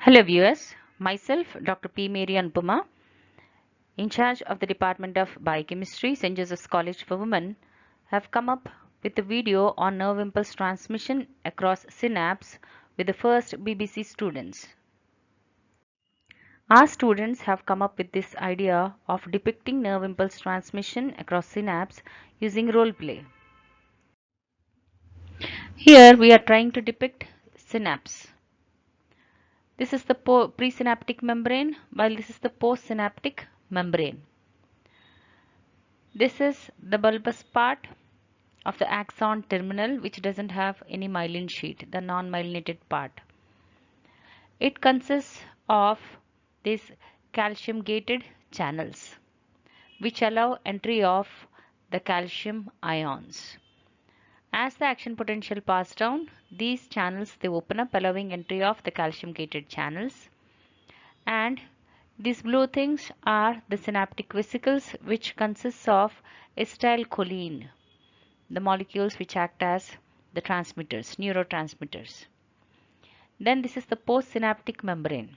Hello viewers, myself Dr. P. Mary Anupama, in charge of the Department of Biochemistry, St. Joseph's College for Women, have come up with a video on nerve impulse transmission across synapse with the first BBC students. Our students have come up with this idea of depicting nerve impulse transmission across synapse using role play. Here we are trying to depict synapse. This is the presynaptic membrane, while this is the postsynaptic membrane. This is the bulbous part of the axon terminal which doesn't have any myelin sheet, the non-myelinated part. It consists of these calcium gated channels which allow entry of the calcium ions. As the action potential passes down, these channels they open up, allowing entry of the calcium gated channels, and these blue things are the synaptic vesicles, which consists of acetylcholine, the molecules which act as the transmitters, neurotransmitters. Then this is the postsynaptic membrane.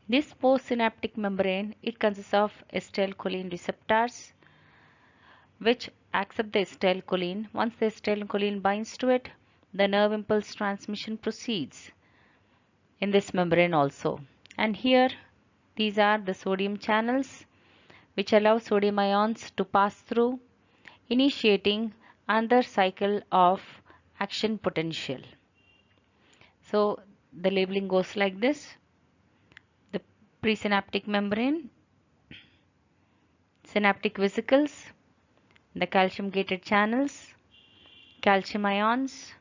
This postsynaptic membrane, it consists of acetylcholine receptors which accept the acetylcholine. Once the acetylcholine binds to it, the nerve impulse transmission proceeds in this membrane also. And here these are the sodium channels which allow sodium ions to pass through, initiating another cycle of action potential. So the labeling goes like this: the presynaptic membrane, synaptic vesicles, the calcium gated channels, calcium ions,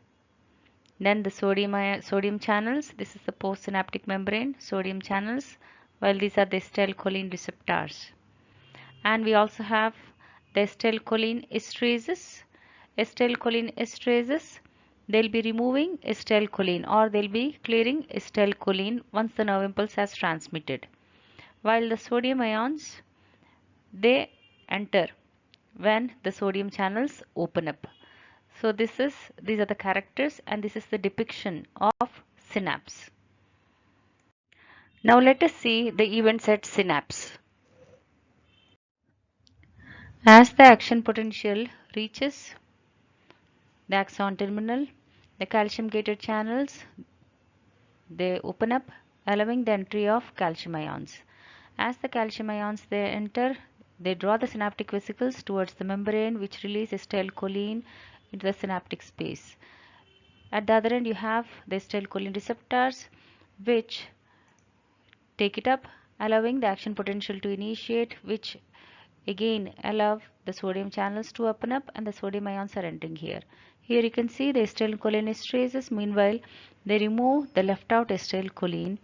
then the sodium channels. This is the postsynaptic membrane, sodium channels, while these are the acetylcholine receptors. And we also have the acetylcholine esterases. Acetylcholine esterases, they'll be removing acetylcholine or they'll be clearing acetylcholine once the nerve impulse has transmitted. While the sodium ions, they enter when the sodium channels open up. So these are the characters and this is the depiction of synapse. Now let us see the events at synapse. As the action potential reaches the axon terminal, the calcium gated channels they open up, allowing the entry of calcium ions. As the calcium ions they enter, they draw the synaptic vesicles towards the membrane which release acetylcholine into the synaptic space. At the other end you have the acetylcholine receptors which take it up, allowing the action potential to initiate, which again allow the sodium channels to open up and the sodium ions are entering here. Here you can see the acetylcholine esterases. Meanwhile, they remove the left out acetylcholine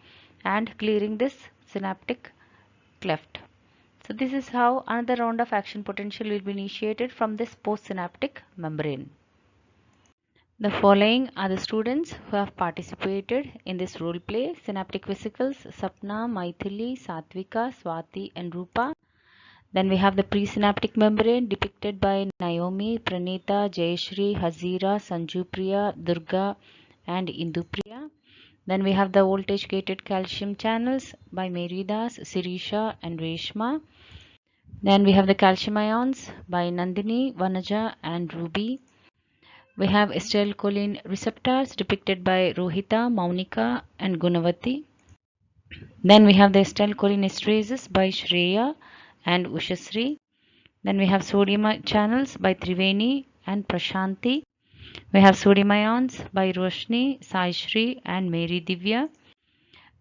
and clearing this synaptic cleft. So this is how another round of action potential will be initiated from this postsynaptic membrane. The following are the students who have participated in this role play: synaptic vesicles, Sapna, Maithili, Satvika, Swati and Rupa. Then we have the presynaptic membrane depicted by Naomi, Pranita, Jayashri, Hazira, Sanjupriya, Durga and Indupriya. Then we have the voltage gated calcium channels by Meridas, Sirisha and Reshma. Then we have the calcium ions by Nandini, Vanaja and Ruby. We have acetylcholine receptors depicted by Rohita, Maunika and Gunavati. Then we have the acetylcholine esterases by Shreya and Ushasri. Then we have sodium channels by Triveni and Prashanti. We have sodium ions by Roshni, Saishri and Mary Divya.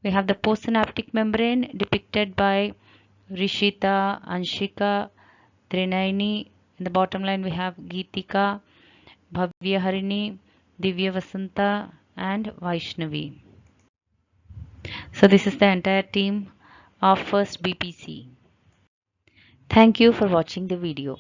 We have the postsynaptic membrane depicted by Rishita, Anshika, Trinaini. In the bottom line we have Geetika, Bhavya Harini, Divya Vasanta and Vaishnavi. So this is the entire team of first BPC. Thank you for watching the video.